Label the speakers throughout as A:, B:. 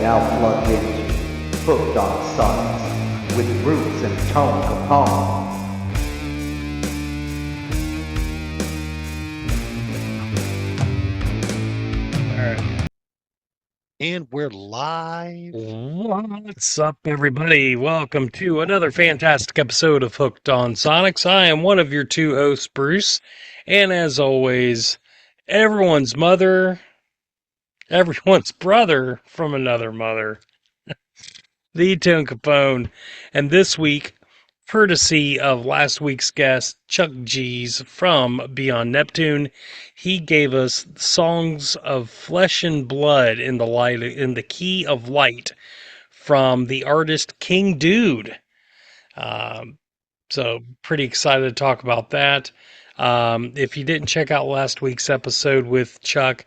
A: now plunge into Hooked on Sonics with Roots and Tone Capone.
B: And we're live.
C: What's up, everybody? Welcome to another fantastic episode of Hooked on Sonics. I am one of your two hosts, Bruce, and as always, everyone's mother, everyone's brother from another mother, the Tone Capone. And this week, courtesy of last week's guest, Chuck G's from Beyond Neptune, he gave us songs of flesh and blood in the light, in the key of light, from the artist King Dude. Um, so, pretty excited to talk about that. If you didn't check out last week's episode with Chuck,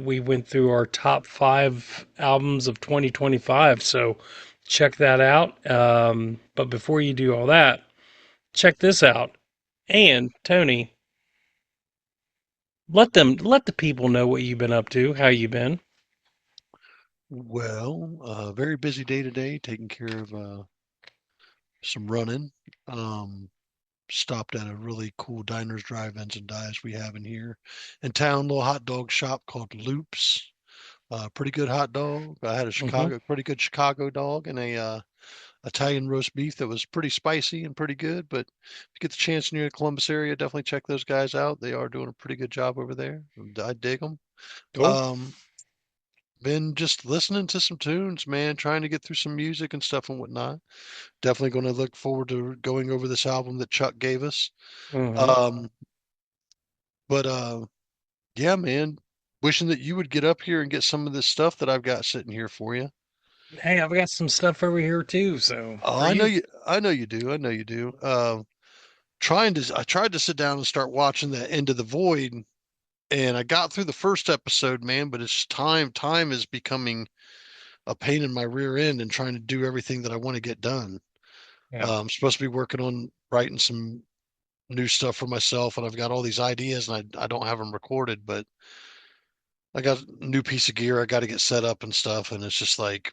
C: we went through our top 5 albums of 2025. So, check that out. But before you do all that, check this out. And, Tony, let the people know what you've been up to, how you been.
B: Well, very busy day today, taking care of some running. Um, Stopped at a really cool diners, drive-ins, and dives we have in here in town. Little hot dog shop called Loops. Pretty good hot dog. I had a
C: Mm-hmm.
B: pretty good Chicago dog, and a Italian roast beef that was pretty spicy and pretty good. But if you get the chance near the Columbus area, definitely check those guys out. They are doing a pretty good job over there. I dig them.
C: Cool.
B: Um, Been just listening to some tunes, man, trying to get through some music and stuff and whatnot. Definitely going to look forward to going over this album that Chuck gave us.
C: Mm-hmm.
B: Um, but yeah, man, wishing that you would get up here and get some of this stuff that I've got sitting here for you.
C: Hey, I've got some stuff over here too. So,
B: Oh,
C: for you.
B: I know you do. I know you do. I tried to sit down and start watching that End of the Void, and I got through the first episode, man, but it's time is becoming a pain in my rear end and trying to do everything that I want to get done.
C: Yeah.
B: I'm supposed to be working on writing some new stuff for myself, and I've got all these ideas, and I don't have them recorded, but I got a new piece of gear I got to get set up and stuff, and it's just like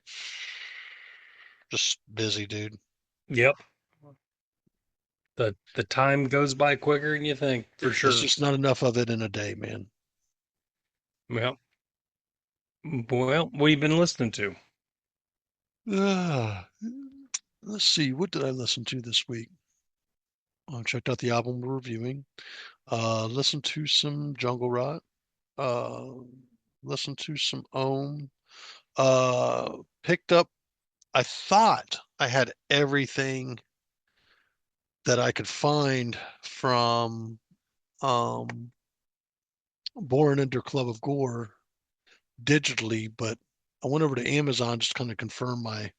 B: just busy, dude.
C: Yep. The time goes by quicker than you think, for
B: It's
C: sure.
B: just not enough of it in a day, man.
C: Well, well, what have you been listening to?
B: Uh, let's see, what did I listen to this week? I checked out the album we're reviewing. Listened to some Jungle Rot. Uh, Listened to some Ohm. Picked up. I thought I had everything that I could find from um, Born Under Club of Gore digitally, but I went over to Amazon just kind of confirm my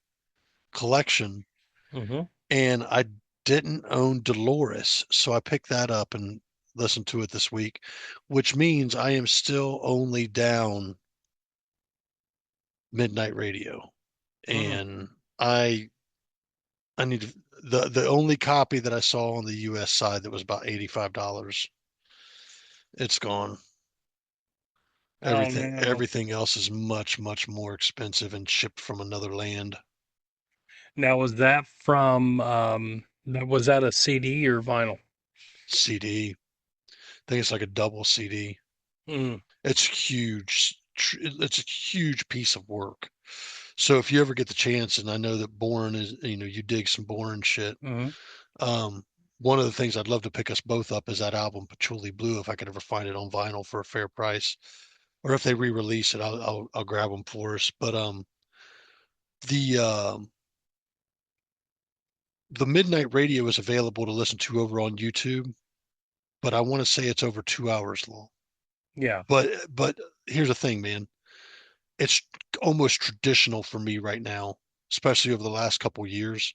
B: collection,
C: Mm-hmm.
B: and I didn't own Dolores, so I picked that up and listened to it this week, which means I am still only down Midnight Radio,
C: Mm.
B: and I I need to, the only copy that I saw on the US side that was about $85. It's gone.
C: Oh no.
B: Everything else is much more expensive and shipped from another land.
C: Now was that from was that a CD or vinyl?
B: CD. I think it's like a double CD.
C: Mm.
B: It's huge. It's a huge piece of work. So if you ever get the chance, and I know that Bourne is, you dig some Bourne shit.
C: Mm-hmm.
B: Um, One of the things I'd love to pick us both up is that album Patchouli Blue, if I could ever find it on vinyl for a fair price, or if they re-release it, I'll grab them for us. But the um the Midnight Radio is available to listen to over on YouTube, but I want to say it's over 2 hours long.
C: Yeah.
B: But here's the thing, man. It's almost traditional for me right now, especially over the last couple years,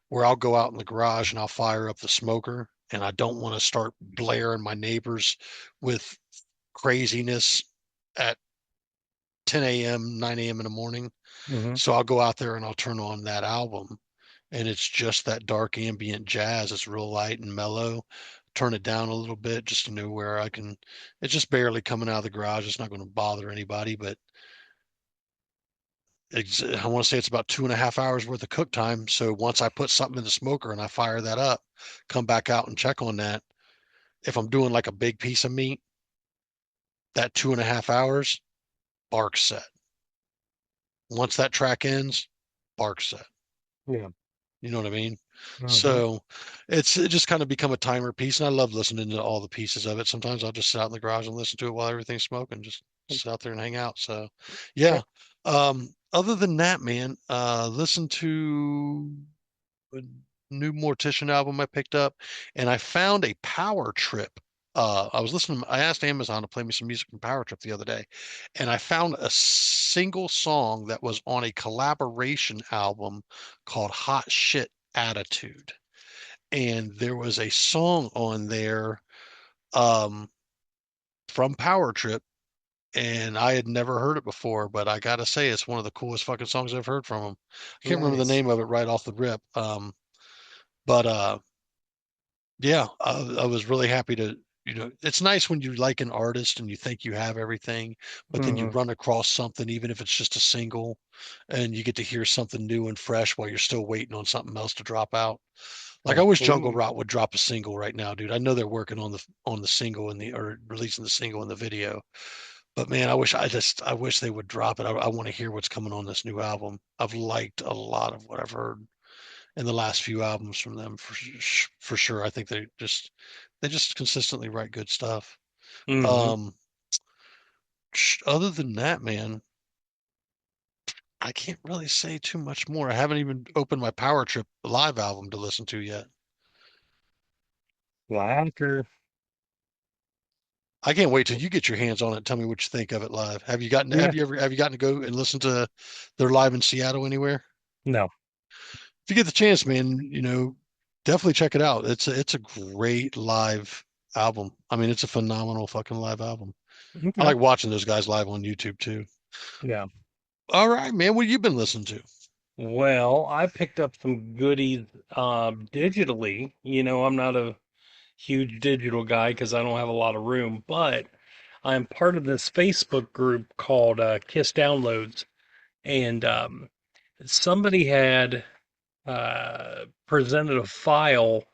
B: where I'll go out in the garage and I'll fire up the smoker, and I don't want to start blaring my neighbors with craziness at 10 a.m., 9 a.m. in the morning.
C: Mm-hmm.
B: So I'll go out there and I'll turn on that album, and it's just that dark ambient jazz. It's real light and mellow. Turn it down a little bit just to know where I can. It's just barely coming out of the garage. It's not going to bother anybody, but I want to say it's about 2.5 hours worth of cook time. So once I put something in the smoker and I fire that up, come back out and check on that. If I'm doing like a big piece of meat, that 2.5 hours, bark set. Once that track ends, bark set.
C: Yeah.
B: You know what I mean?
C: Hmm.
B: So it just kind of become a timer piece, and I love listening to all the pieces of it. Sometimes I'll just sit out in the garage and listen to it while everything's smoking, just sit out there and hang out. So
C: Yeah.
B: yeah. Other than that, man, listen to a new Mortician album I picked up, and I found a Power Trip. I asked Amazon to play me some music from Power Trip the other day, and I found a single song that was on a collaboration album called Hot Shit Attitude. And there was a song on there um, from Power Trip, and I had never heard it before, but I gotta say, it's one of the coolest fucking songs I've heard from him. I can't remember the
C: Nice.
B: name of it right off the rip. But yeah, I was really happy to, it's nice when you like an artist and you think you have everything, but then you
C: Hmm.
B: run across something, even if it's just a single, and you get to hear something new and fresh while you're still waiting on something else to drop out. Like I wish Jungle
C: Absolutely.
B: Rot would drop a single right now, dude. I know they're working on the single and the or releasing the single and the video, but man, I wish they would drop it. I want to hear what's coming on this new album. I've liked a lot of what I've heard in the last few albums from them for sure. I think they just consistently write good stuff.
C: Hmm.
B: Um, Other than that, man, I can't really say too much more. I haven't even opened my Power Trip live album to listen to yet.
C: Slacker.
B: I can't wait till you get your hands on it. And tell me what you think of it live.
C: Yeah.
B: Have you gotten to go and listen to their live in Seattle anywhere?
C: No.
B: If you get the chance, man, definitely check it out. It's a great live album. I mean, it's a phenomenal fucking live album. I
C: Okay.
B: like watching those guys live on YouTube too.
C: Yeah.
B: All right, man. What have you been listening to?
C: Well, I picked up some goodies digitally. I'm not a huge digital guy because I don't have a lot of room, but I'm part of this Facebook group called Kiss Downloads, and somebody had presented a file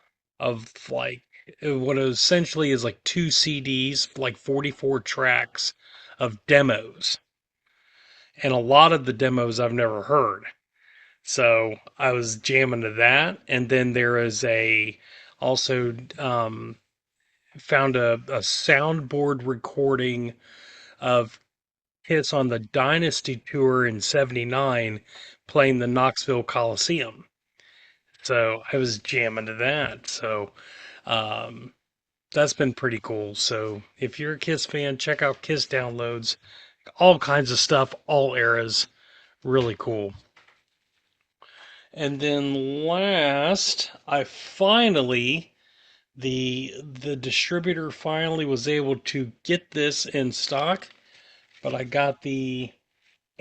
C: of like what essentially is like two CDs, like 44 tracks of demos, and a lot of the demos I've never heard. So I was jamming to that, and then there is a also found a soundboard recording of Kiss on the Dynasty tour in '79 playing the Knoxville Coliseum. So I was jamming to that. So um, that's been pretty cool. So if you're a Kiss fan, check out Kiss Downloads. All kinds of stuff, all eras. Really cool. And then last, I finally the distributor finally was able to get this in stock, but I got the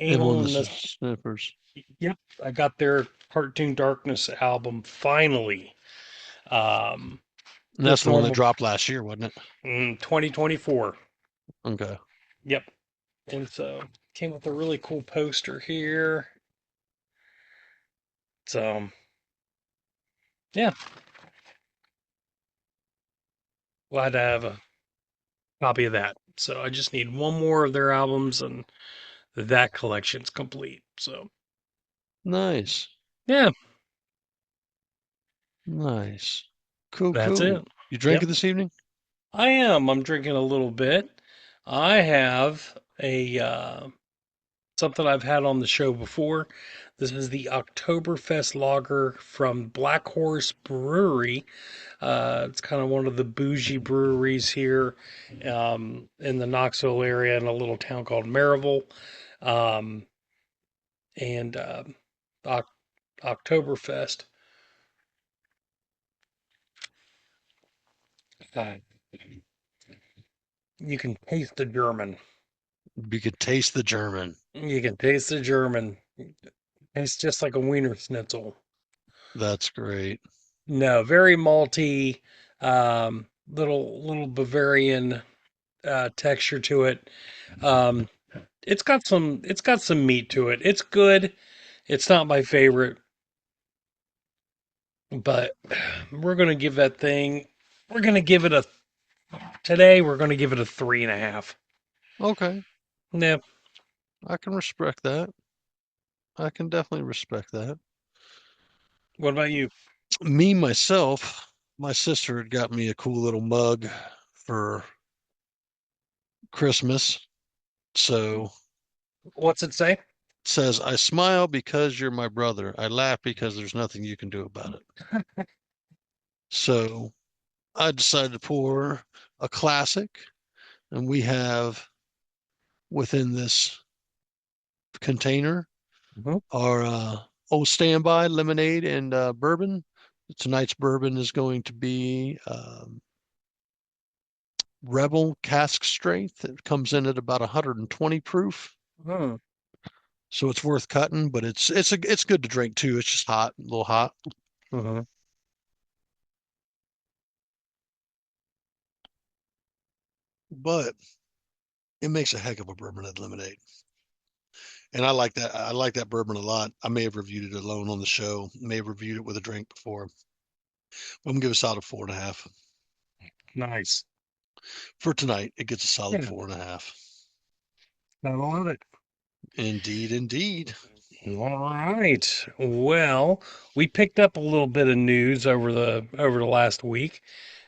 B: And
C: Anal
B: on the
C: and the
B: snippers.
C: yep, I got their Cartoon Darkness album finally. Um,
B: And that's
C: this
B: the one
C: one
B: that
C: was
B: dropped last year, wasn't it?
C: 2024.
B: Okay.
C: Yep, and so came with a really cool poster here. So yeah, glad to have a copy of that. So I just need one more of their albums, and that collection's complete. So
B: Nice.
C: yeah,
B: Nice. Cool,
C: that's
B: cool.
C: it.
B: You
C: Yep,
B: drinking this evening?
C: I am. I'm drinking a little bit. I have a something I've had on the show before. This is the Oktoberfest lager from Black Horse Brewery. It's kind of one of the bougie breweries here in the Knoxville area in a little town called Maryville. Um, and Oc- Oktoberfest. Uh, you can taste the German.
B: You could taste the German.
C: You can taste the German. It's just like a Wiener Schnitzel.
B: That's great.
C: No, very malty, little Bavarian texture to it. Um, it's got some meat to it. It's good. It's not my favorite, but we're gonna give that thing. We're gonna give it a today. We're gonna give it a 3.5.
B: Okay,
C: Yeah.
B: I can respect that. I can definitely respect that.
C: What about you?
B: Me, myself, my sister had got me a cool little mug for Christmas. So it
C: What's it say?
B: says, I smile because you're my brother. I laugh because there's nothing you can do about it. So I decided to pour a classic, and we have within this container
C: Mhm.
B: our old standby lemonade and bourbon. Tonight's bourbon is going to be Rebel cask strength. It comes in at about 120 proof,
C: Hmm.
B: so it's worth cutting. But it's good to drink too. It's just hot, a little hot,
C: Mhm.
B: but it makes a heck of a bourbon and lemonade. And I like that. I like that bourbon a lot. I may have reviewed it alone on the show. May have reviewed it with a drink before. I'm gonna give a solid 4.5
C: Nice.
B: for tonight. It gets a solid
C: Yeah.
B: 4.5.
C: I love it.
B: Indeed, indeed.
C: All right. Well, we picked up a little bit of news over the last week.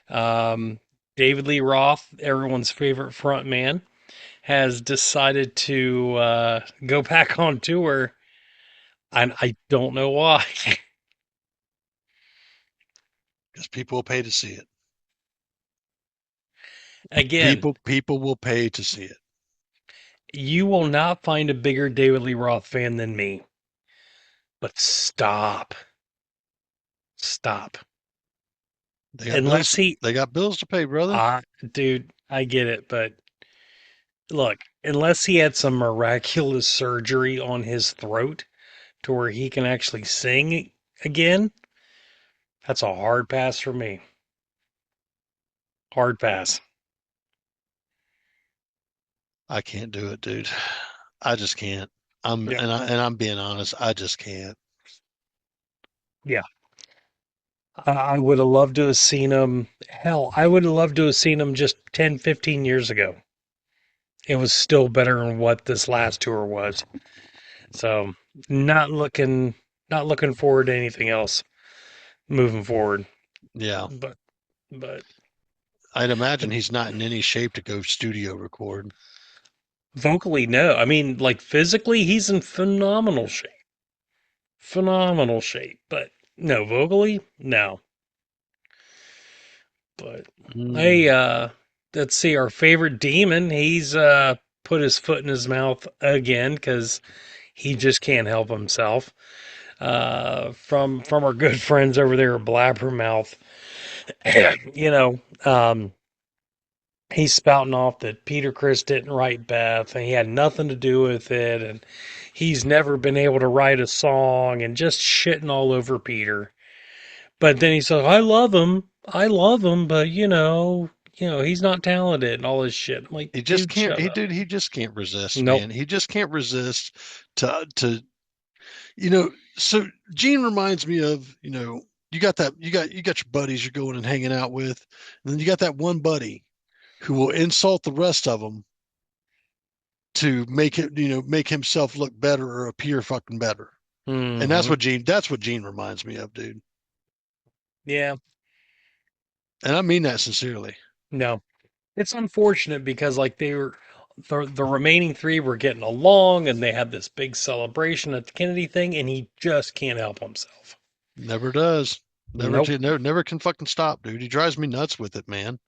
C: Um, David Lee Roth, everyone's favorite front man, has decided to go back on tour, and I don't know why.
B: Because people will pay to see it.
C: Again,
B: People will pay to see it.
C: you will not find a bigger David Lee Roth fan than me. But stop. Stop.
B: They got
C: Unless
B: bills.
C: he,
B: They got bills to pay, brother.
C: dude, I get it, but look, unless he had some miraculous surgery on his throat to where he can actually sing again, that's a hard pass for me. Hard pass.
B: I can't do it, dude. I just can't. I'm
C: Yeah.
B: and I'm being honest. I just can't.
C: Yeah. I would have loved to have seen him. Hell, I would have loved to have seen him just 10, 15 years ago. It was still better than what this last tour was. So, not looking not looking forward to anything else moving forward.
B: Yeah,
C: But but
B: I'd imagine he's not in any shape to go studio record.
C: vocally, no. I mean, like physically, he's in phenomenal shape. Phenomenal shape. But no, vocally, no. But hey,
B: Mm.
C: let's see, our favorite demon, he's put his foot in his mouth again because he just can't help himself. From our good friends over there at Blabbermouth, you know, he's spouting off that Peter Criss didn't write Beth and he had nothing to do with it, and he's never been able to write a song, and just shitting all over Peter. But then he said, I love him, but he's not talented and all this shit. I'm like,
B: He just
C: dude,
B: can't.
C: shut up.
B: He just can't resist,
C: Nope.
B: man. He just can't resist to you know. So Gene reminds me of you got your buddies you're going and hanging out with, and then you got that one buddy who will insult the rest of them to make himself look better or appear fucking better. And
C: Hmm.
B: that's what Gene reminds me of, dude.
C: Yeah.
B: And I mean that sincerely.
C: No. It's unfortunate because like the remaining three were getting along and they had this big celebration at the Kennedy thing, and he just can't help himself.
B: Never does.
C: Nope.
B: Never can fucking stop, dude. He drives me nuts with it, man.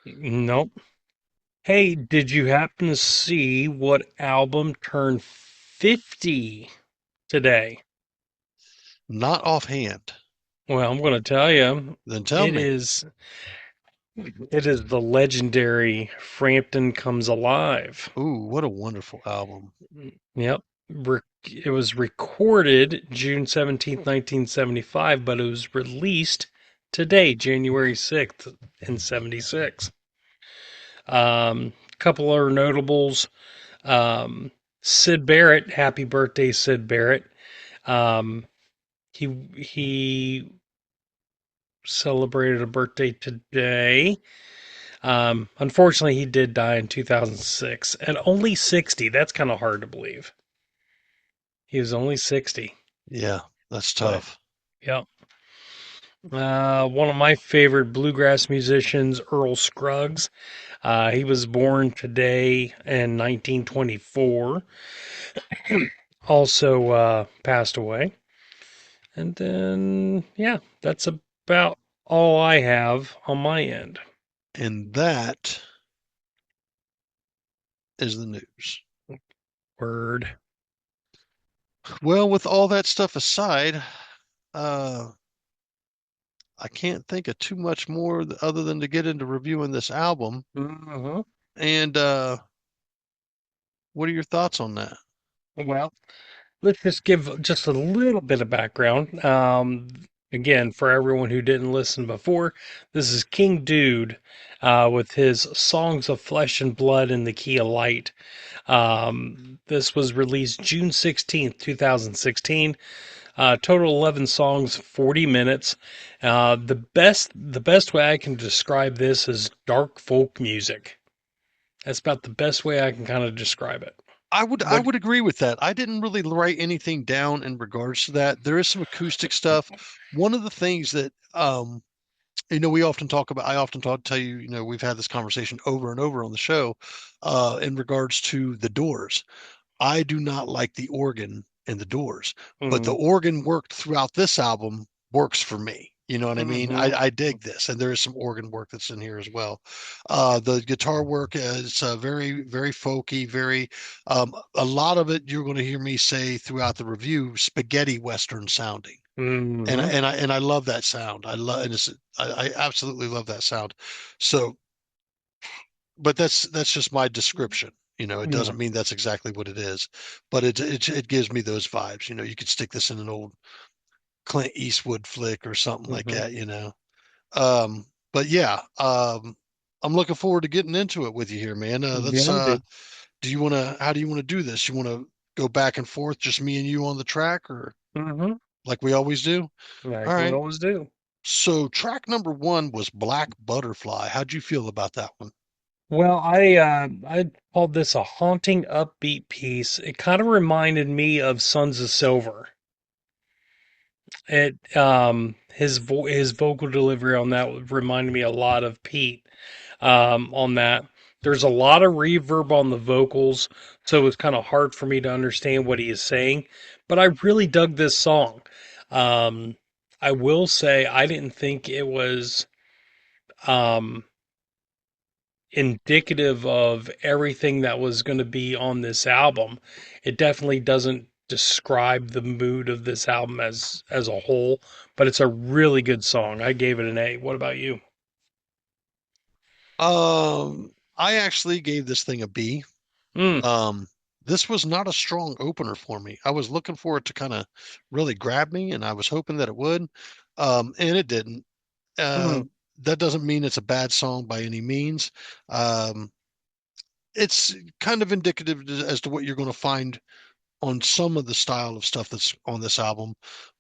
C: Nope. Hey, did you happen to see what album turned 50 today?
B: Not offhand.
C: Well, I'm going to tell you,
B: Then tell
C: it
B: me.
C: is it is the legendary Frampton Comes Alive.
B: Ooh, what a wonderful album.
C: Yep. It was recorded June 17th, 1975, but it was released today, January 6th in 76. Couple other notables. Um, Sid Barrett. Happy birthday, Sid Barrett. Um, he celebrated a birthday today. Unfortunately, he did die in 2006 at only 60. That's kind of hard to believe. He was only 60,
B: Yeah, that's
C: but
B: tough.
C: yeah. One of my favorite bluegrass musicians, Earl Scruggs. He was born today in 1924. Also passed away. And then, yeah, that's about all I have on my end.
B: And that is the news.
C: Word.
B: Well, with all that stuff aside, uh, I can't think of too much more other than to get into reviewing this album.
C: Mm-hmm.
B: And what are your thoughts on that?
C: Well, let's just give just a little bit of background. Again, for everyone who didn't listen before, this is King Dude with his Songs of Flesh and Blood in the Key of Light. This was released June 16th, 2016. Total 11 songs, 40 minutes. The best way I can describe this is dark folk music. That's about the best way I can kind of describe it.
B: I
C: What?
B: would agree with that. I didn't really write anything down in regards to that. There is some acoustic stuff. One of the things that we often talk about, I often tell you, we've had this conversation over and over on the show, in regards to the Doors. I do not like the organ in the Doors, but the
C: Mm,
B: organ worked throughout this album works for me. You know what I mean?
C: mm-hmm,
B: I dig this, and there is some organ work that's in here as well. The guitar work is very, very folky, very, a lot of it you're going to hear me say throughout the review, spaghetti Western sounding. And
C: mm-hmm,
B: I love that sound. I absolutely love that sound. So, but that's just my description. It
C: yeah,
B: doesn't mean that's exactly what it is, but it gives me those vibes. You could stick this in an old Clint Eastwood flick or something like
C: mm-hmm.
B: that. But yeah, I'm looking forward to getting into it with you here, man. Let's
C: Yeah, dude.
B: how do you want to do this? You want to go back and forth, just me and you on the track, or
C: Mm-hmm.
B: like we always do? All
C: Like we
B: right.
C: always do.
B: So track number one was Black Butterfly. How'd you feel about that one?
C: Well, I called this a haunting upbeat piece. It kind of reminded me of Sons of Silver. His vocal delivery on that reminded me a lot of Pete. On that, there's a lot of reverb on the vocals, so it was kind of hard for me to understand what he is saying. But I really dug this song. Um, I will say I didn't think it was um indicative of everything that was going to be on this album. It definitely doesn't describe the mood of this album as a whole, but it's a really good song. I gave it an A. What about you?
B: I actually gave this thing a B.
C: Mm,
B: Um, this was not a strong opener for me. I was looking for it to kind of really grab me, and I was hoping that it would. And it didn't. Uh,
C: mm,
B: that doesn't mean it's a bad song by any means. Um, it's kind of indicative as to what you're going to find on some of the style of stuff that's on this album,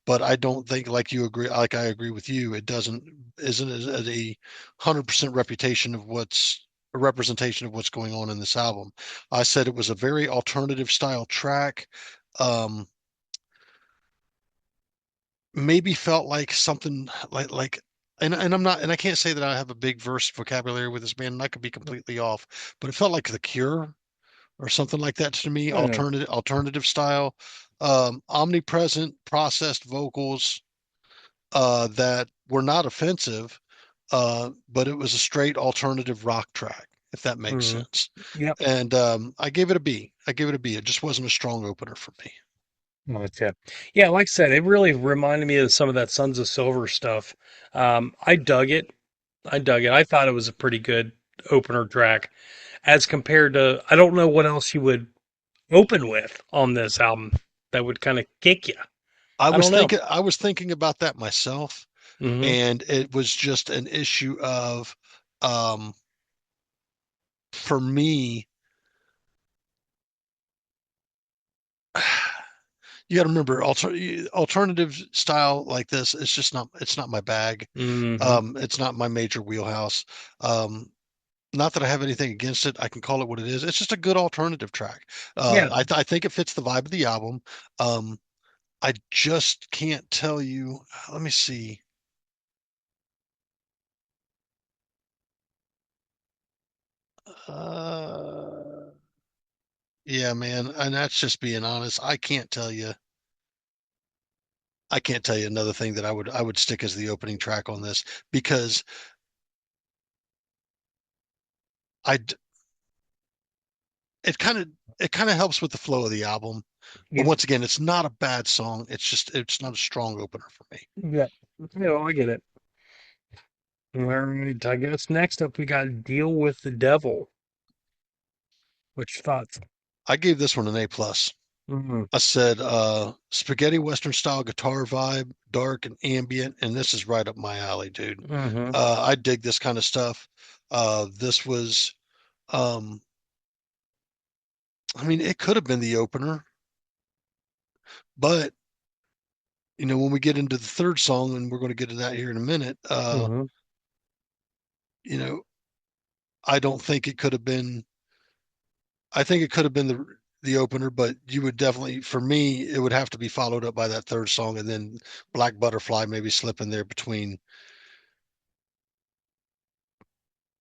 B: but I don't think like I agree with you. It doesn't isn't a 100% reputation of what's a representation of what's going on in this album. I said it was a very alternative style track. Um, Maybe felt like something like and I'm not and I can't say that I have a big verse vocabulary with this band, and I could be completely off, but it felt like The Cure or something like that to me,
C: mm,
B: alternative style, omnipresent processed vocals that were not offensive, but it was a straight alternative rock track, if that makes
C: mm.
B: sense.
C: Yep.
B: And I gave it a B. I gave it a B. It just wasn't a strong opener for me.
C: Okay. Yeah, like I said, it really reminded me of some of that Sons of Silver stuff. I dug it. I dug it. I thought it was a pretty good opener track as compared to, I don't know what else you would open with on this album that would kind of kick you. I don't know.
B: I was thinking about that myself,
C: Hmm.
B: and it was just an issue of, um, for me, You got to remember alternative style like this. It's not my bag.
C: Mm-hmm.
B: It's not my major wheelhouse. Um, Not that I have anything against it. I can call it what it is. It's just a good alternative track.
C: Yeah,
B: I think it fits the vibe of the album. Um, I just can't tell you. Let me see. Uh, yeah, man, and that's just being honest. I can't tell you another thing that I would stick as the opening track on this because I d- it kind of helps with the flow of the album. But
C: yeah,
B: once again, it's not a bad song. It's not a strong opener for me.
C: yeah. Yeah, I get it. All right, I guess next up we got Deal with the Devil. Which thoughts?
B: I gave this one an A plus.
C: Mm-hmm.
B: I said spaghetti western style guitar vibe, dark and ambient, and this is right up my alley, dude.
C: Mm-hmm.
B: I dig this kind of stuff. This was um I mean, it could have been the opener, but when we get into the third song, and we're going to get to that here in a minute,
C: Mm-hmm.
B: you know, I don't think it could have been. I think it could have been the opener, but you would definitely, for me, it would have to be followed up by that third song, and then Black Butterfly maybe slip in there between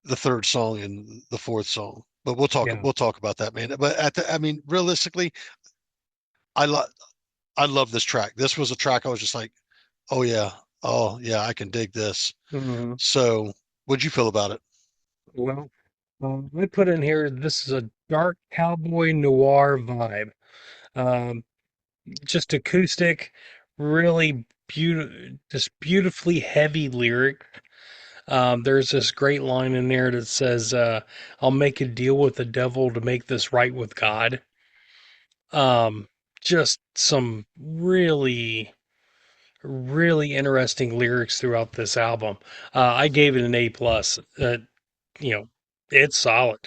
B: the third song and the fourth song. But
C: Yeah.
B: we'll talk about that, man. But I mean, realistically, I love I love this track. This was a track I was just like, oh yeah, I can dig this.
C: Mm-hmm.
B: So, what'd you feel about it?
C: Well, I put in here this is a dark cowboy noir vibe. Um, just acoustic, really just beautifully heavy lyric. There's this great line in there that says, "I'll make a deal with the devil to make this right with God." Um, just some really interesting lyrics throughout this album. I gave it an A plus. You know, it's solid.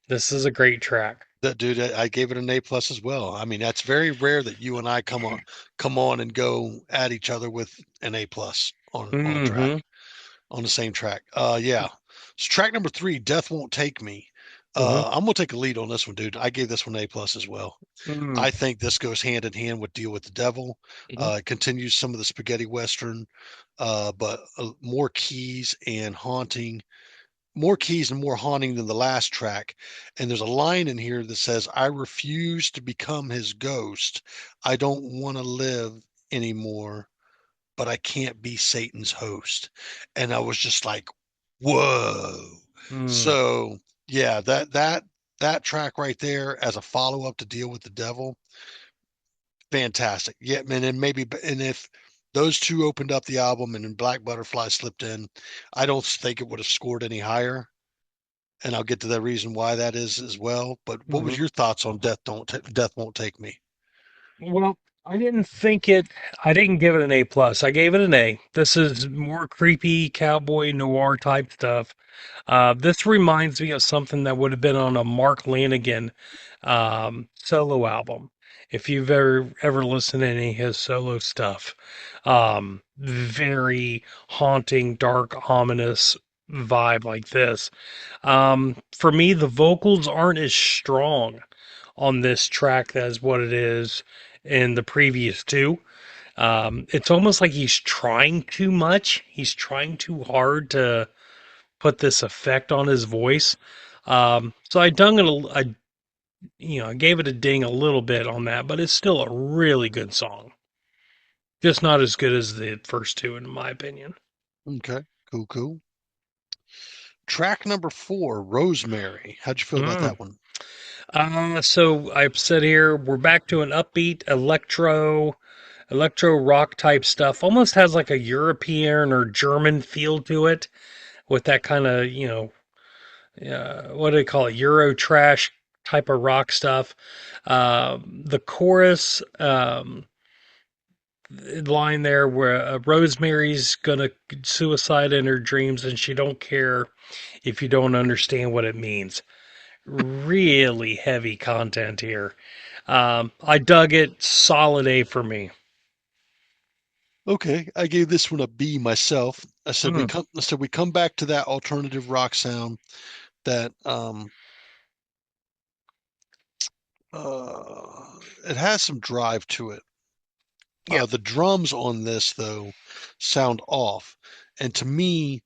C: This is a great track.
B: That dude, I gave it an A plus as well. I mean, that's very rare that you and I come on and go at each other with an A plus on a track
C: Mm-hmm.
B: on the same track. Yeah. So track number three, Death Won't Take Me.
C: Mm-hmm.
B: I'm gonna take a lead on this one, dude. I gave this one A plus as well.
C: Mm-hmm.
B: I think this goes hand in hand with Deal with the Devil.
C: Mm-hmm.
B: It continues some of the spaghetti western, but more keys and haunting, more keys and more haunting than the last track. And there's a line in here that says, "I refuse to become his ghost. I don't want to live anymore, but I can't be Satan's host." And I was just like, whoa.
C: Mm-hmm.
B: So yeah, that track right there as a follow up to Deal with the Devil, fantastic. Yeah, man, and maybe and if those two opened up the album and then Black Butterfly slipped in, I don't think it would have scored any higher. And I'll get to the reason why that is as well. But what was
C: Mm-hmm.
B: your thoughts on Death Won't Take Me?
C: Well, I didn't think it. I didn't give it an A plus. I gave it an A. This is more creepy cowboy noir type stuff. This reminds me of something that would have been on a Mark Lanigan solo album. If you've ever listened to any of his solo stuff, very haunting, dark, ominous vibe like this. For me, the vocals aren't as strong on this track as what it is in the previous two. It's almost like he's trying too much. He's trying too hard to put this effect on his voice. So I dung it. I gave it a ding a little bit on that, but it's still a really good song. Just not as good as the first two, in my opinion.
B: Okay, cool. Track number four, Rosemary. How'd you feel about
C: Mm.
B: that one?
C: So I've said here we're back to an upbeat electro rock type stuff. Almost has like a European or German feel to it, with that kind of what do they call it, Euro trash type of rock stuff. The chorus line there where Rosemary's gonna suicide in her dreams and she don't care if you don't understand what it means. really heavy content here. I dug it. Solid A for me.
B: Okay, I gave this one a B myself.
C: Mm,
B: I said we come back to that alternative rock sound that it has some drive to it.
C: yeah.
B: The drums on this though sound off, and to me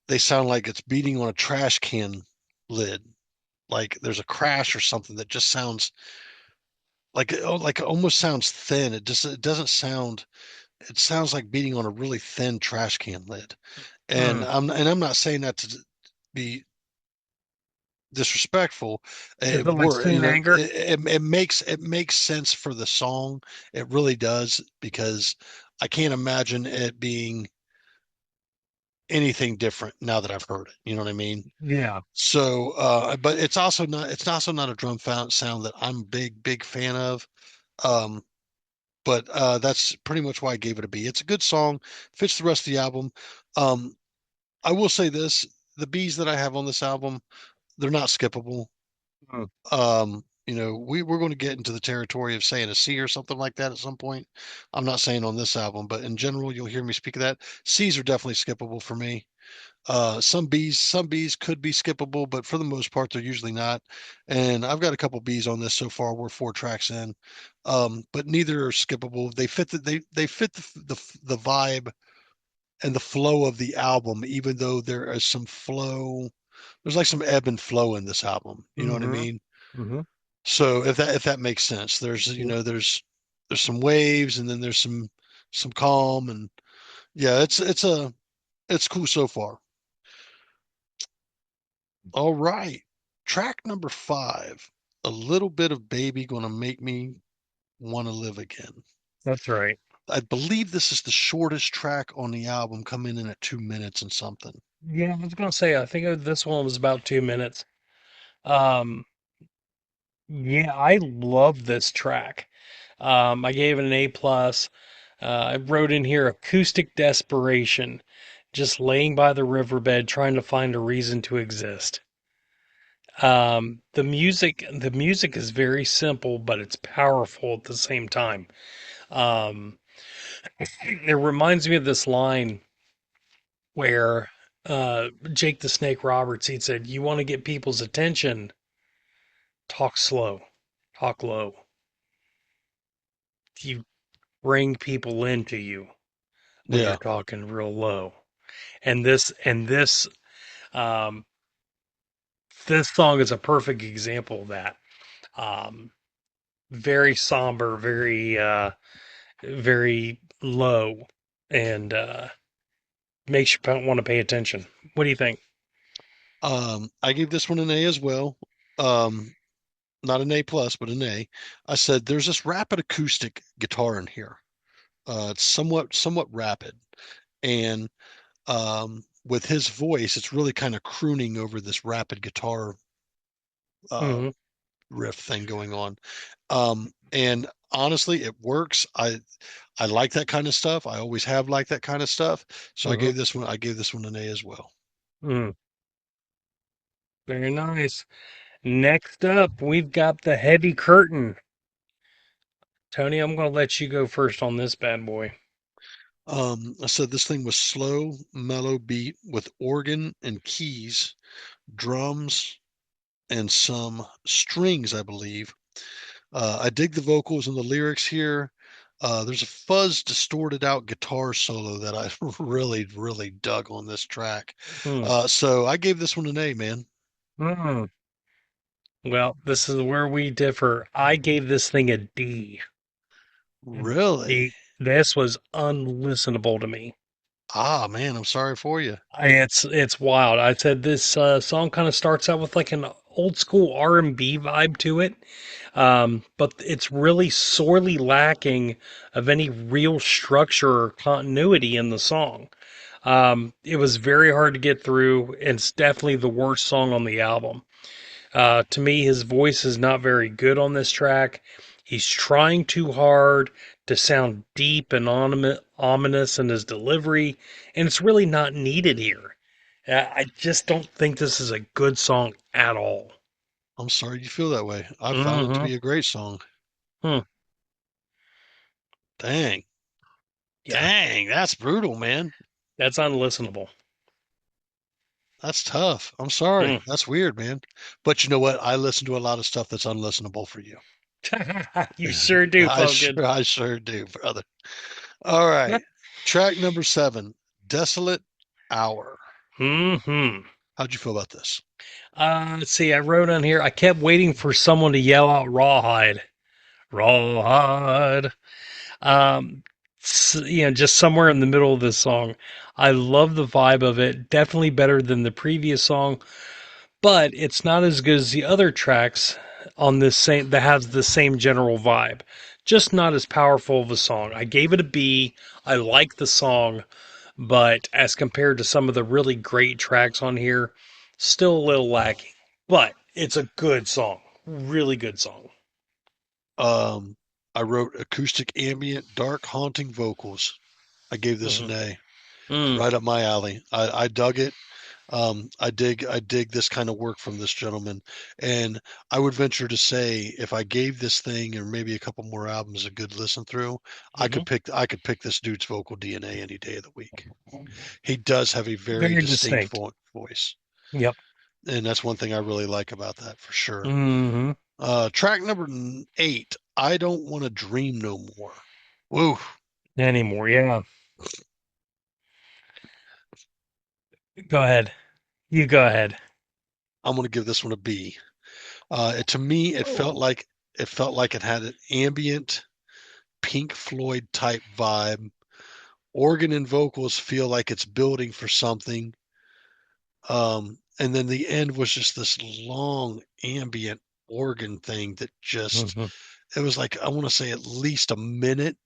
B: they sound like it's beating on a trash can lid. Like there's a crash or something that just sounds like it almost sounds thin. It doesn't sound. It sounds like beating on a really thin trash can lid. And
C: Mm.
B: I'm not saying that to be disrespectful.
C: Is
B: It
C: it like
B: were you
C: Saint
B: know
C: Anger?
B: it makes sense for the song. It really does because I can't imagine it being anything different now that I've heard it. You know what I mean?
C: Yeah.
B: So, but it's also not a sound that I'm a big fan of. Um, but that's pretty much why I gave it a B. It's a good song, fits the rest of the album. Um, I will say this: the Bs that I have on this album, they're not skippable.
C: Mm.
B: We're going to get into the territory of saying a C or something like that at some point. I'm not saying on this album, but in general, you'll hear me speak of that. C's are definitely skippable for me. Some B's could be skippable, but for the most part, they're usually not. And I've got a couple B's on this so far. We're 4 tracks in, but neither are skippable. They fit the vibe and the flow of the album, even though there is some flow. There's like some ebb and flow in this album. You know what I
C: Mm-hmm.
B: mean?
C: Mm-hmm.
B: So if that makes sense, there's some waves and then there's some calm and yeah, it's cool so far. All right. Track number 5. A little bit of baby gonna make me want to live again.
C: That's right.
B: I believe this is the shortest track on the album, coming in at 2 minutes and something.
C: Yeah, I was gonna say I think this one was about 2 minutes. Um, yeah, I love this track. I gave it an A plus. I wrote in here acoustic desperation, just laying by the riverbed trying to find a reason to exist. The music is very simple, but it's powerful at the same time. Um, it reminds me of this line where Jake the Snake Roberts, he said, "You want to get people's attention, talk slow, talk low. You bring people into you when you're
B: Yeah.
C: talking real low." And this song is a perfect example of that. Um, very somber, very low, and makes you want to pay attention. What do you think?
B: I gave this one an A as well. Um, Not an A plus, but an A. I said there's this rapid acoustic guitar in here. It's somewhat rapid, and with his voice, it's really kind of crooning over this rapid guitar uh,
C: Mm-hmm.
B: riff thing going on. And honestly, it works. I like that kind of stuff. I always have liked that kind of stuff. So
C: Mm-hmm.
B: I gave this one an A as well.
C: Mm, very nice. Next up, we've got the heavy curtain. Tony, I'm going to let you go first on this bad boy.
B: I said this thing was slow, mellow beat with organ and keys, drums, and some strings, I believe. I dig the vocals and the lyrics here. There's a fuzz, distorted out guitar solo that I really dug on this track.
C: Mm,
B: So I gave this one an A, man.
C: mm. Well, this is where we differ. I gave this thing a D.
B: Really?
C: This was unlistenable to me.
B: Ah, man, I'm sorry for you.
C: It's wild. I said this song kind of starts out with like an old school R&B vibe to it, but it's really sorely lacking of any real structure or continuity in the song. It was very hard to get through, and it's definitely the worst song on the album. To me, his voice is not very good on this track. He's trying too hard to sound deep and ominous in his delivery, and it's really not needed here. I just don't think this is a good song at all.
B: I'm sorry you feel that way. I found it to
C: Mm-hmm.
B: be a great song.
C: Hmm.
B: Dang.
C: Yeah,
B: Dang, that's brutal, man.
C: that's unlistenable.
B: That's tough. I'm
C: Hmm.
B: sorry. That's weird, man. But you know what? I listen to a lot of stuff that's unlistenable for you.
C: You sure do, Pumpkin.
B: I sure do, brother. All right. Track number 7, Desolate Hour.
C: Mm-hmm.
B: How'd you feel about this?
C: Let's see. I wrote on here. I kept waiting for someone to yell out "Rawhide." Rawhide. Just somewhere in the middle of this song. I love the vibe of it. Definitely better than the previous song, but it's not as good as the other tracks on this same that has the same general vibe. Just not as powerful of a song. I gave it a B. I like the song, but as compared to some of the really great tracks on here, still a little lacking. But it's a good song. Really good song.
B: Um, I wrote acoustic ambient, dark, haunting vocals. I gave this
C: Mm-hmm.
B: an A.
C: Mm,
B: Right up my alley. I dug it. I dig this kind of work from this gentleman, and I would venture to say if I gave this thing or maybe a couple more albums a good listen through,
C: hmm
B: I could pick this dude's vocal DNA any day of the week. He does have a very
C: Very
B: distinct
C: distinct.
B: voice,
C: Yep.
B: and that's one thing I really like about that for sure.
C: hmm
B: Track number 8, I Don't Want to Dream No More. Woo!
C: Anymore. Yeah. Go ahead. You go ahead.
B: I'm gonna give this one a B. To me,
C: Oh.
B: it felt like it had an ambient Pink Floyd type vibe. Organ and vocals feel like it's building for something. And then the end was just this long ambient organ thing that just,
C: hmm
B: it was like, I want to say at least a minute,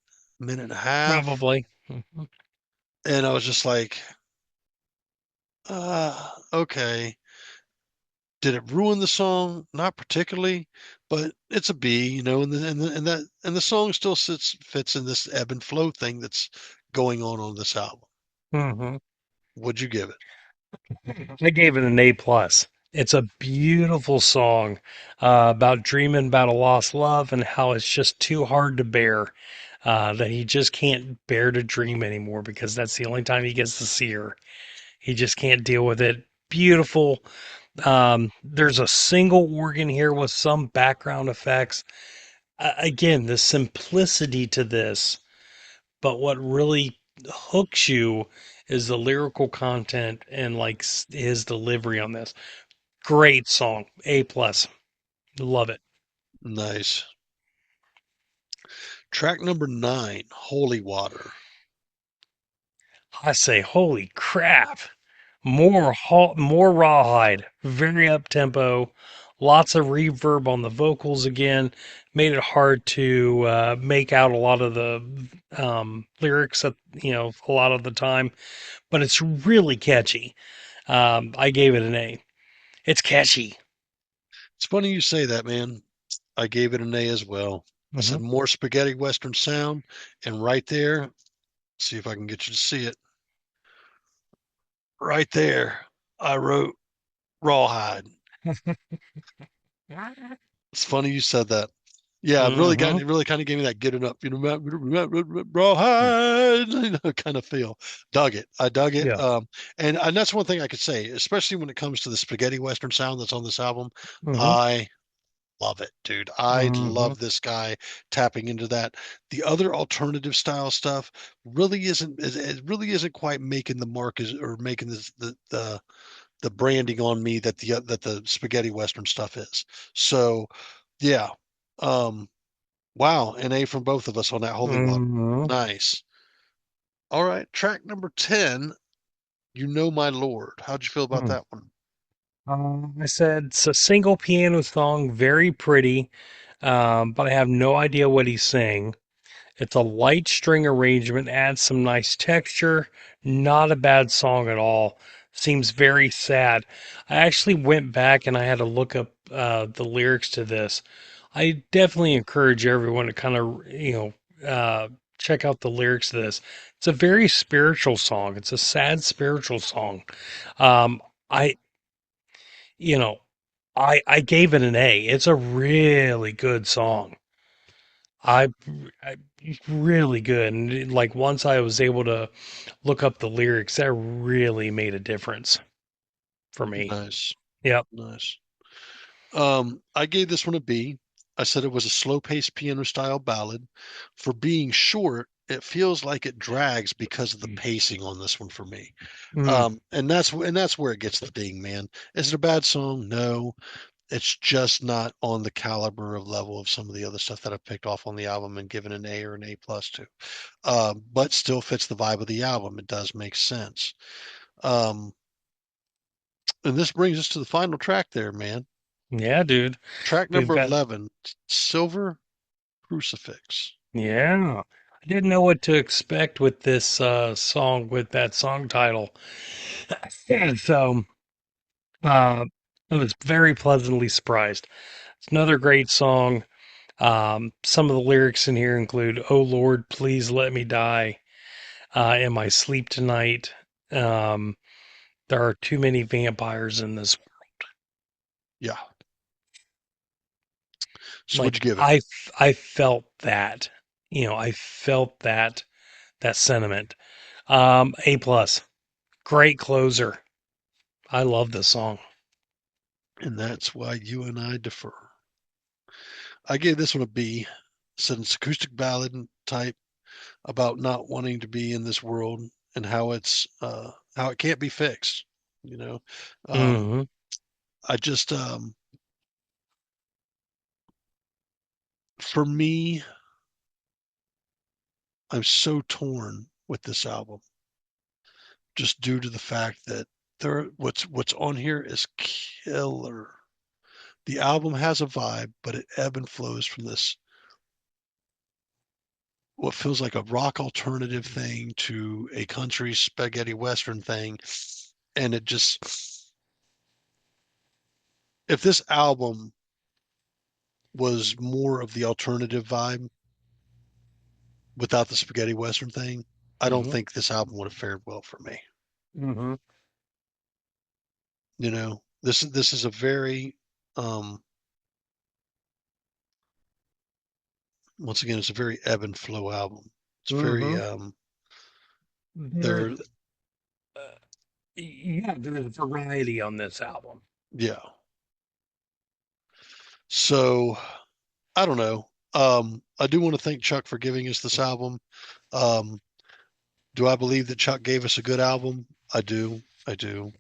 B: minute and a half.
C: Probably. Mhm.
B: And I was just like, okay. Did it ruin the song? Not particularly, but it's a B, and the song still fits in this ebb and flow thing that's going on this album.
C: hmm
B: What'd you give it?
C: I gave it an A plus. It's a beautiful song about dreaming about a lost love and how it's just too hard to bear. That he just can't bear to dream anymore because that's the only time he gets to see her. He just can't deal with it. Beautiful. There's a single organ here with some background effects. Again, the simplicity to this, but what really hooks you is the lyrical content and like his delivery on this. Great song, A plus, love it.
B: Nice. Track number 9, Holy Water.
C: I say, holy crap! More rawhide, very up tempo, lots of reverb on the vocals again. Made it hard to make out a lot of the lyrics at a lot of the time, but it's really catchy. I gave it an A. It's catchy.
B: It's funny you say that, man. I gave it an A as well. I
C: hmm
B: said more spaghetti western sound, and right there, see if I can get you to see it. Right there, I wrote Rawhide. It's funny you said that. Yeah,
C: hmm
B: it really kind of gave me that getting up, rawhide, kind of feel. Dug it. I dug it.
C: Yeah.
B: And that's one thing I could say, especially when it comes to the spaghetti western sound that's on this album.
C: hmm
B: I love it, dude. I
C: hmm
B: love this guy tapping into that. The other alternative style stuff it really isn't quite making the mark or making the branding on me that the spaghetti western stuff is. So, yeah. Um, wow, an A from both of us on that holy water.
C: hmm
B: Nice. All right, track number 10, You Know My Lord. How'd you feel about that one?
C: I said it's a single piano song, very pretty, but I have no idea what he's saying. It's a light string arrangement, adds some nice texture. Not a bad song at all. Seems very sad. I actually went back and I had to look up the lyrics to this. I definitely encourage everyone to kind of, check out the lyrics to this. It's a very spiritual song. It's a sad spiritual song. Um, I, you know, I gave it an A. It's a really good song. I, I really good. And like once I was able to look up the lyrics, that really made a difference for me.
B: Nice,
C: Yep.
B: nice. I gave this one a B. I said it was a slow-paced piano-style ballad. For being short, it feels like it drags because of the pacing on this one for me.
C: Mm,
B: And that's where it gets the ding, man. Is it a bad song? No. It's just not on the caliber of level of some of the other stuff that I've picked off on the album and given an A or an A plus to. But still fits the vibe of the album. It does make sense. Um, and this brings us to the final track there, man.
C: yeah, dude.
B: Track
C: We've
B: number
C: got
B: 11, Silver Crucifix.
C: yeah. I didn't know what to expect with this song with that song title. And so uh I was very pleasantly surprised. It's another great song. Some of the lyrics in here include, "Oh Lord, please let me die in my sleep tonight." Um, there are too many vampires in this.
B: Yeah. So what'd
C: Like
B: you give it?
C: I felt that, I felt that sentiment. A plus, great closer. I love this song.
B: And that's why you and I defer. I gave this one a B. Said it's acoustic ballad type about not wanting to be in this world and how it can't be fixed. You know, um,
C: Hmm.
B: I just for me, I'm so torn with this album just due to the fact that what's on here is killer. The album has a vibe, but it ebb and flows from this what feels like a rock alternative thing to a country spaghetti western thing. And it just, if this album was more of the alternative vibe without the spaghetti western thing, I don't
C: Hmm.
B: think this album would have fared well for me.
C: Hmm.
B: This is a very once again it's a very ebb and flow album. It's very
C: Hmm. There,
B: there
C: yeah, there's variety on this album.
B: yeah. So I don't know. I do want to thank Chuck for giving us this album. Um, do I believe that Chuck gave us a good album? I do. I do.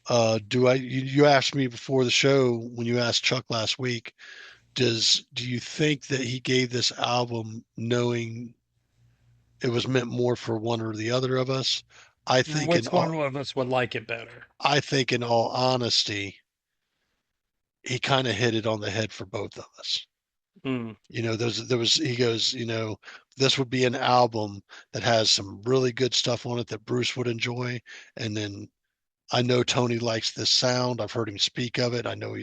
B: You asked me before the show when you asked Chuck last week, do you think that he gave this album knowing it was meant more for one or the other of us? I think in
C: Which one
B: all
C: of us would like it better?
B: I think in all honesty, he kind of hit it on the head for both of us.
C: Mm.
B: He goes, this would be an album that has some really good stuff on it that Bruce would enjoy. And then I know Tony likes this sound. I've heard him speak of it. I know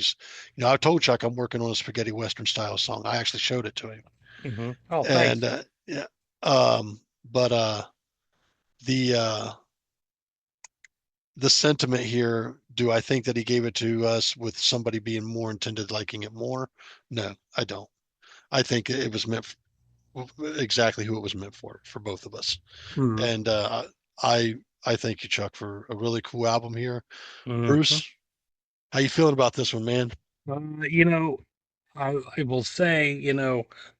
B: I told Chuck I'm working on a spaghetti Western style song. I actually showed it to him.
C: Hmm. Oh,
B: And
C: thanks.
B: yeah, but the the sentiment here, do I think that he gave it to us with somebody being more intended liking it more? No, I don't. I think it was meant exactly who it was meant for both of us.
C: Mm.
B: And I I thank you, Chuck, for a really cool album here.
C: Hmm.
B: Bruce, how you feeling about this one, man?
C: You know, I will say,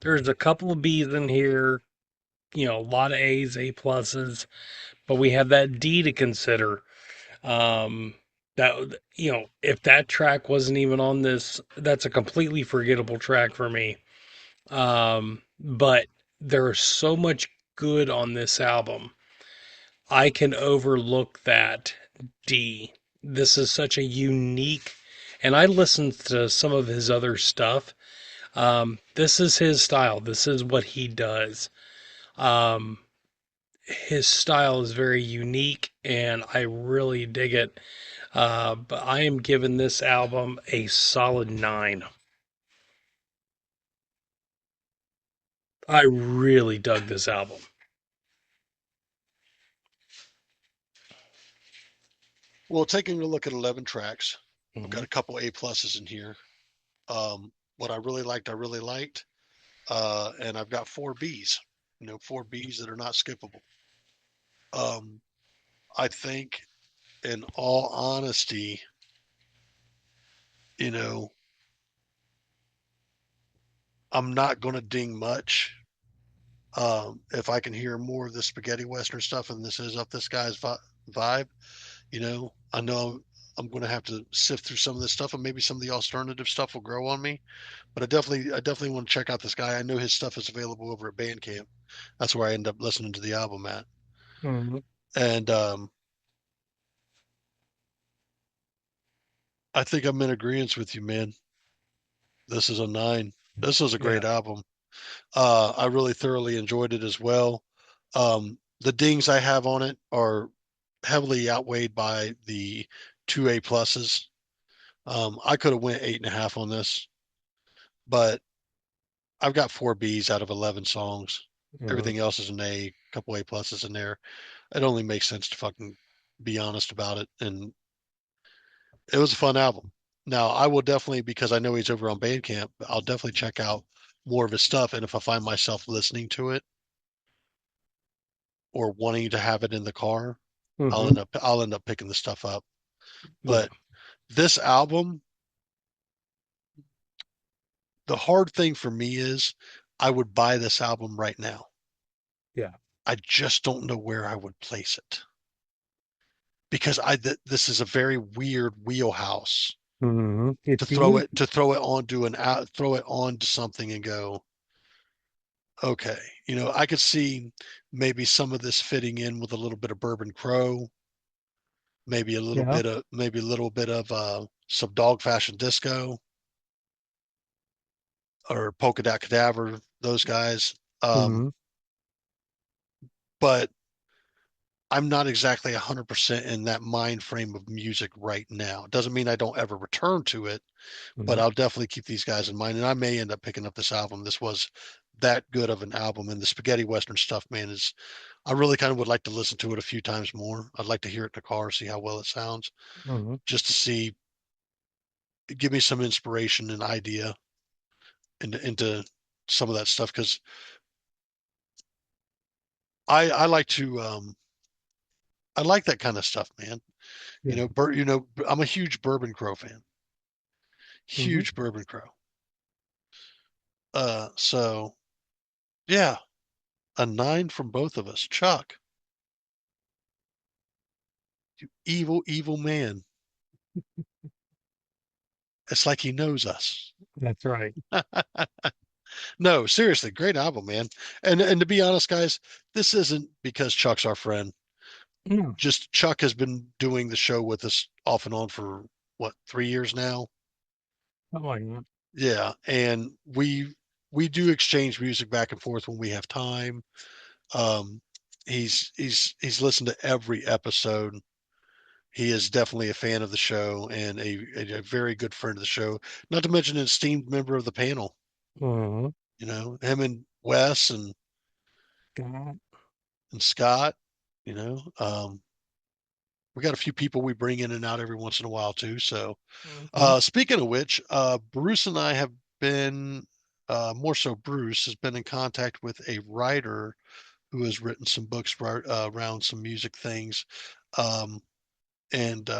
C: there's a couple of B's in here, a lot of A's, A pluses, but we have that D to consider. Um, if that track wasn't even on this, that's a completely forgettable track for me. But there's so much good on this album. I can overlook that D. This is such a unique, and I listened to some of his other stuff. This is his style. This is what he does. Um, his style is very unique, and I really dig it. But I am giving this album a solid 9. I really dug this album.
B: Well, taking a look at 11 tracks, I've got a couple A pluses in here. What I really liked, I really liked. And I've got four Bs, 4 Bs that are not skippable. I think, in all honesty, you know, I'm not going to ding much. If I can hear more of the spaghetti western stuff, and this is up this guy's vibe, I know I'm going to have to sift through some of this stuff, and maybe some of the alternative stuff will grow on me. But I definitely want to check out this guy. I know his stuff is available over at Bandcamp. That's where I end up listening to the album at.
C: Mm-hmm.
B: And I think I'm in agreement with you, man. This is a 9. This is a great
C: Yeah.
B: album. I really thoroughly enjoyed it as well. The dings I have on it are heavily outweighed by the 2 A pluses. I could have went 8.5 on this, but I've got 4 Bs out of 11 songs.
C: Mm-hmm.
B: Everything else is an A, couple A pluses in there. It only makes sense to fucking be honest about it. And it was a fun album. Now, I will definitely, because I know he's over on Bandcamp, I'll definitely check out more of his stuff. And if I find myself listening to it or wanting to have it in the car, I'll
C: Mm-hmm.
B: end up picking the stuff up.
C: Yeah.
B: But this album, the hard thing for me is I would buy this album right now.
C: Yeah.
B: I just don't know where I would place it because this is a very weird wheelhouse
C: Mm-hmm.
B: to
C: It's
B: throw
C: unique.
B: it to throw it onto throw it onto something and go, okay, I could see maybe some of this fitting in with a little bit of Bourbon Crow,
C: Yeah.
B: maybe a little bit of some Dog Fashion Disco or Polka Dot Cadaver, those guys.
C: Mm-hmm.
B: But I'm not exactly 100% in that mind frame of music right now. It doesn't mean I don't ever return to it, but
C: Mm-hmm.
B: I'll definitely keep these guys in mind. And I may end up picking up this album. This was that good of an album. And the spaghetti western stuff, man, I really kind of would like to listen to it a few times more. I'd like to hear it in the car, see how well it sounds,
C: Mm-hmm.
B: just to see, give me some inspiration and idea into some of that stuff. Cause I like I like that kind of stuff, man.
C: Yeah.
B: I'm a huge Bourbon Crow fan,
C: Mm-hmm.
B: huge Bourbon Crow. So yeah, a 9 from both of us. Chuck, you evil, evil man. It's like he knows us.
C: That's right.
B: No, seriously, great album, man. And to be honest, guys, this isn't because Chuck's our friend.
C: No.
B: Just Chuck has been doing the show with us off and on for what, 3 years now?
C: Something like that.
B: Yeah, and we do exchange music back and forth when we have time. Um, he's listened to every episode. He is definitely a fan of the show and a very good friend of the show. Not to mention an esteemed member of the panel.
C: Mm-hmm.
B: Him and Wes
C: God.
B: and Scott. You know, we got a few people we bring in and out every once in a while too. So,
C: Mm-hmm.
B: speaking of which, Bruce and I have been, more so Bruce has been in contact with a writer who has written some books around some music things. And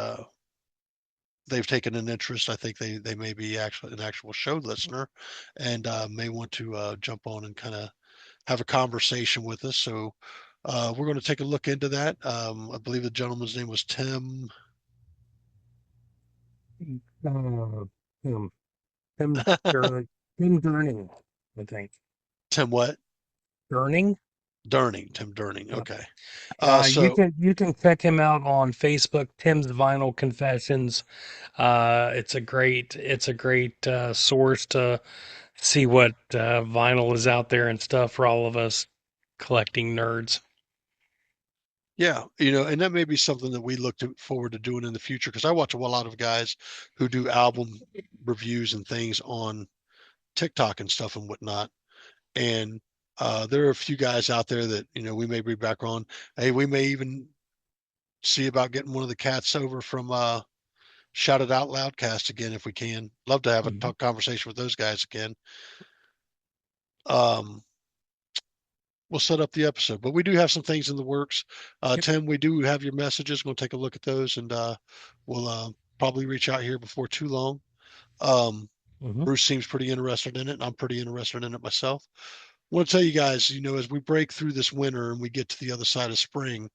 B: they've taken an interest. I think they may be actually an actual show listener and may want to jump on and kind of have a conversation with us. So we're going to take a look into that. I believe the gentleman's name was Tim.
C: Him. Him. Him Durning, I think.
B: Tim what?
C: Durning.
B: Tim Durning.
C: Yep.
B: Okay.
C: You
B: So
C: can check him out on Facebook, Tim's Vinyl Confessions. It's a great source to see what vinyl is out there and stuff for all of us collecting nerds.
B: yeah, and that may be something that we forward to doing in the future because I watch a lot of guys who do album reviews and things on TikTok and stuff and whatnot. And there are a few guys out there that we may be back on. Hey, we may even see about getting one of the cats over from Shout It Out Loudcast again if we can. Love to have a
C: Mhm.
B: talk conversation with those guys again. Um, we'll set up the episode, but we do have some things in the works.
C: Yep.
B: Tim, we do have your messages. We'll take a look at those, and we'll probably reach out here before too long. Um,
C: Mhm.
B: Bruce seems pretty interested in it, and I'm pretty interested in it myself. I want to tell you guys, as we break through this winter and we get to the other side of spring,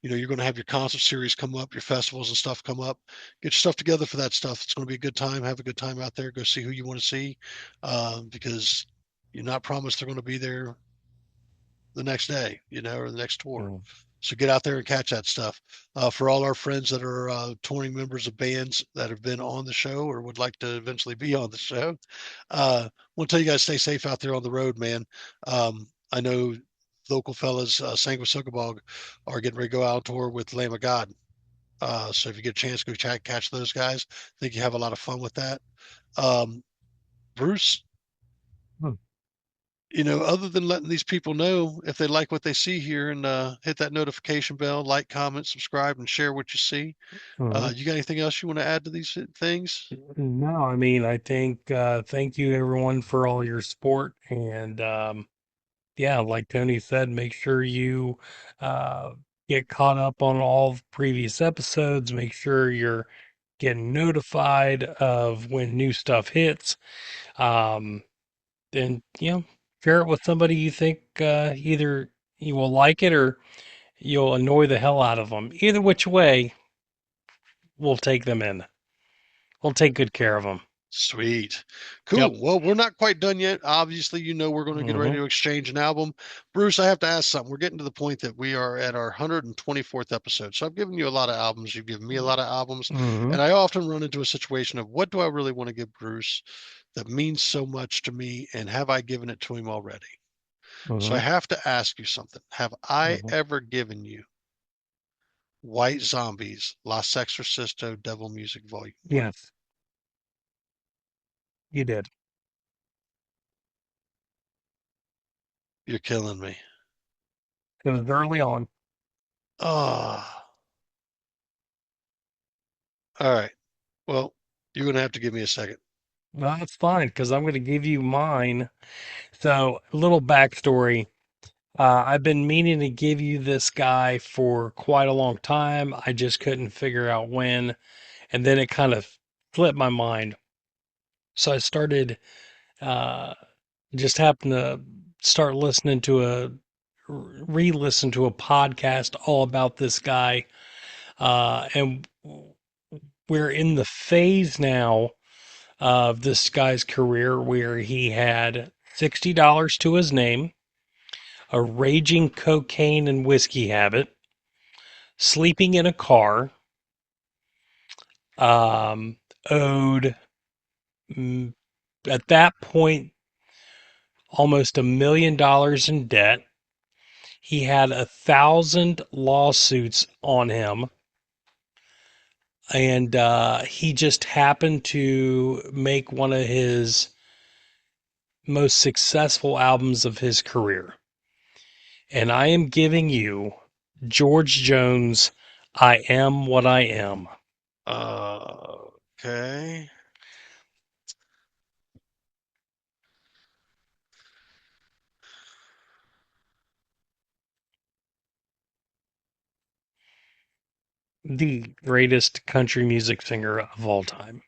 B: you're going to have your concert series come up, your festivals and stuff come up. Get your stuff together for that stuff. It's going to be a good time. Have a good time out there. Go see who you want to see, because you're not promised they're going to be there the next day, or the next tour.
C: Mhm.
B: So get out there and catch that stuff. For all our friends that are touring members of bands that have been on the show or would like to eventually be on the show, we'll tell you guys stay safe out there on the road, man. I know local fellas, Sanguine Suckabog, are getting ready to go out on tour with Lamb of God. So if you get a chance, go catch those guys. I think you have a lot of fun with that. Um, Bruce,
C: Hmm.
B: other than letting these people know if they like what they see here and hit that notification bell, like, comment, subscribe, and share what you see.
C: Mhm.
B: You got anything else you want to add to these things?
C: No, I mean, I think thank you everyone for all your support, and yeah, like Tony said, make sure you uh, get caught up on all the previous episodes. Make sure you're getting notified of when new stuff hits. Um, and share it with somebody you think either you will like it or you'll annoy the hell out of them. Either which way, we'll take them in. We'll take good care of them.
B: Sweet.
C: Yep.
B: Cool. Well, we're not quite done yet. Obviously, we're going to get ready
C: Hmm.
B: to exchange an album. Bruce, I have to ask something. We're getting to the point that we are at our 124th episode. So I've given you a lot of albums. You've given me a lot of albums.
C: Hmm.
B: And I often run into a situation of what do I really want to give Bruce that means so much to me? And have I given it to him already? So I
C: Hmm.
B: have to ask you something. Have I
C: Hmm.
B: ever given you White Zombies, Los Exorcisto, Devil Music Volume 1?
C: Yes, you did.
B: You're killing me.
C: It was early on.
B: Oh, all right. Well, you're going to have to give me a second.
C: Well, that's fine because I'm going to give you mine. So, a little backstory. I've been meaning to give you this guy for quite a long time. I just couldn't figure out when. And then it kind of flipped my mind. So I started, uh, just happened to start listening to re-listen to a podcast all about this guy. And we're in the phase now of this guy's career where he had $60 to his name, a raging cocaine and whiskey habit, sleeping in a car, um, owed mm, at that point almost $1 million in debt. He had 1,000 lawsuits on him, and he just happened to make one of his most successful albums of his career. And I am giving you George Jones' I Am What I Am.
B: Okay.
C: The greatest country music singer of all time.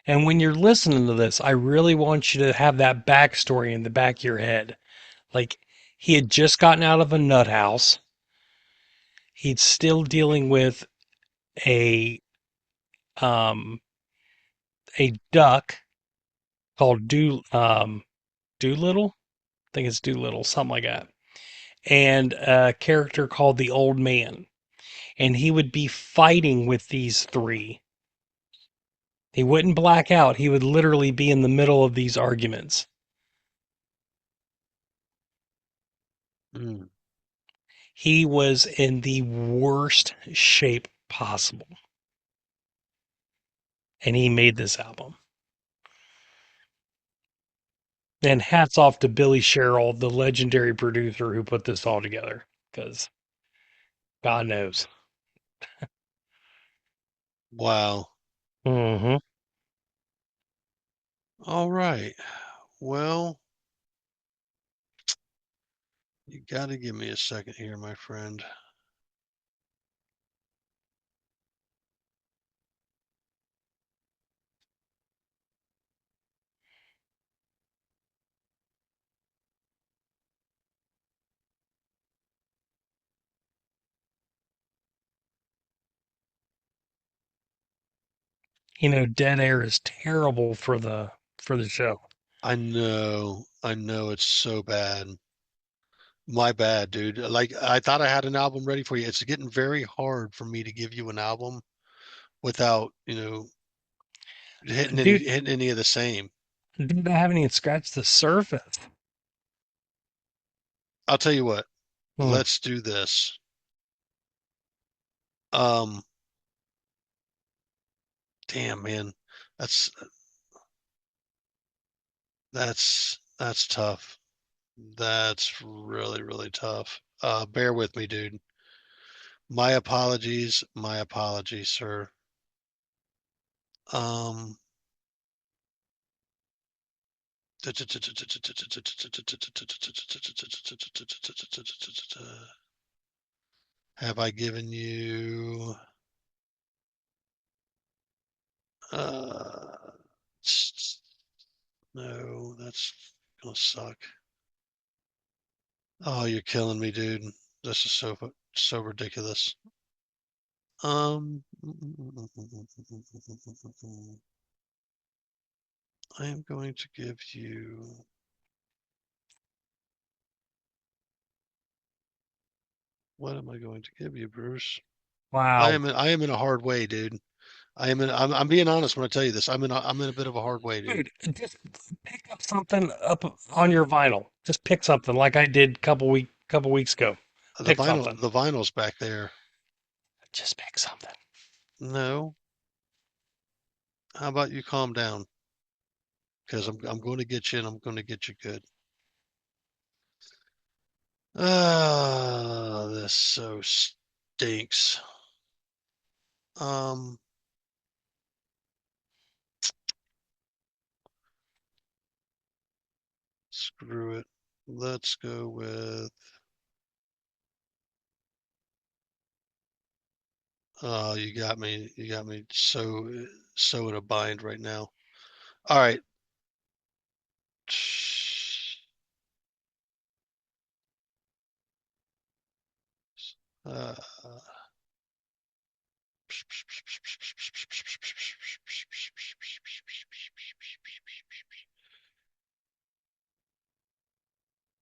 C: And when you're listening to this, I really want you to have that backstory in the back of your head. Like, he had just gotten out of a nut house. He's still dealing with a um a duck called Doolittle. I think it's Doolittle, something like that. And a character called the Old Man. And he would be fighting with these three. He wouldn't black out. He would literally be in the middle of these arguments.
B: Mm.
C: He was in the worst shape possible. And he made this album. And hats off to Billy Sherrill, the legendary producer who put this all together. Because God knows.
B: Wow.
C: Mm-hmm.
B: All right. Well, you got to give me a second here, my friend.
C: You know, dead air is terrible for the show.
B: I know it's so bad. My bad, dude. Like I thought I had an album ready for you. It's getting very hard for me to give you an album without,
C: Dude,
B: hitting any of the same.
C: dude, I haven't even scratched the surface.
B: I'll tell you what.
C: Hmm.
B: Let's do this. Um, damn, man. That's that's tough. That's really, really tough. Bear with me, dude. My apologies. My apologies, sir. Um, have I given you uh no, that's gonna suck. Oh, you're killing me, dude. This is so ridiculous. I am going to give you. What am I going to give you, Bruce?
C: Wow.
B: I am in a hard way, dude. I'm being honest when I tell you this. I'm in a bit of a hard way, dude.
C: Dude, just pick up something up on your vinyl. Just pick something like I did couple weeks ago. Pick something.
B: The vinyl's back there.
C: Just pick something.
B: No. How about you calm down? Because I'm going to get you and I'm going to get you good. Ah, this so stinks. Um, Screw it. Let's go with. Oh, you got me. You got me so in a bind right now. All right. Uh,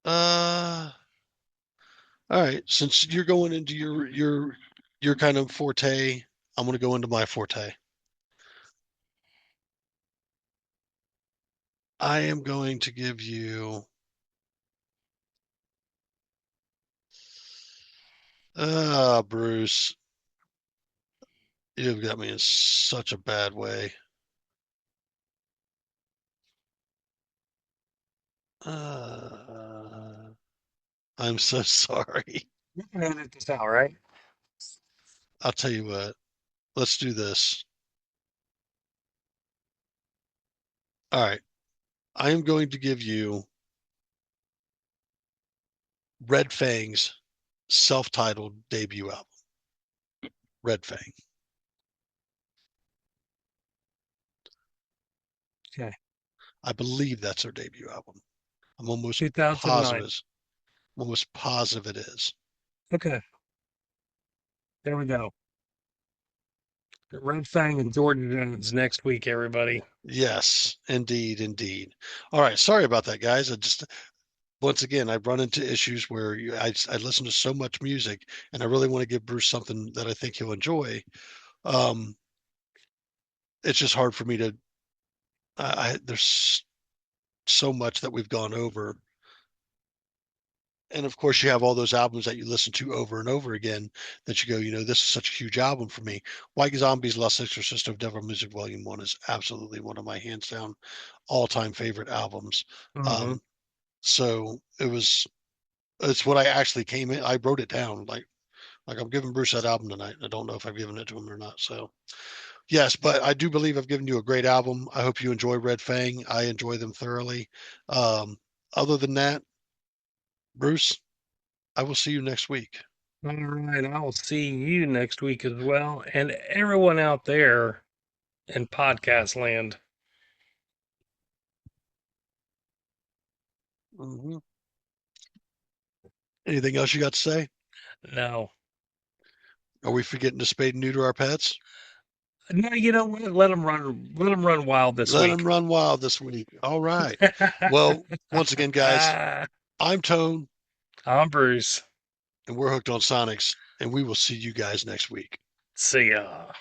B: uh, all right. Since you're going into your kind of forte, I'm going to go into my forte. I am going to give you. Bruce, you've got me in such a bad way. Uh, I'm so sorry.
C: You can edit this out, right?
B: I'll tell you what. Let's do this. All right. I am going to give you Red Fang's self-titled debut album. Red Fang.
C: Okay.
B: I believe that's their debut album. I'm almost
C: 2009.
B: positive. I'm almost positive it is.
C: Okay. There we go. Red Fang and Jordan Jones next week, everybody.
B: Yes, indeed, indeed. All right. Sorry about that, guys. I just once again, I've run into issues where I listen to so much music and I really want to give Bruce something that I think he'll enjoy. Um, it's just hard for me to, there's so much that we've gone over. And of course, you have all those albums that you listen to over and over again that you go, this is such a huge album for me. White Zombies, Last Exorcist of Devil Music Volume 1 is absolutely one of my hands down all-time favorite albums.
C: Mm-hmm.
B: So it's what I actually came in. I wrote it down. Like Like I'm giving Bruce that album tonight. I don't know if I've given it to him or not. So yes, but I do believe I've given you a great album. I hope you enjoy Red Fang. I enjoy them thoroughly. Other than that, Bruce, I will see you next week.
C: All right, I will see you next week as well, and everyone out there in podcast land.
B: Mm-hmm. Anything else you got to say?
C: No.
B: Are we forgetting to spade and neuter our pets?
C: No, you know what? Let them run. Let them run wild this
B: Let
C: week.
B: them run wild this week. All right. Well, once again, guys, I'm Tone.
C: I'm Bruce.
B: And we're hooked on Sonics. And we will see you guys next week.
C: See ya.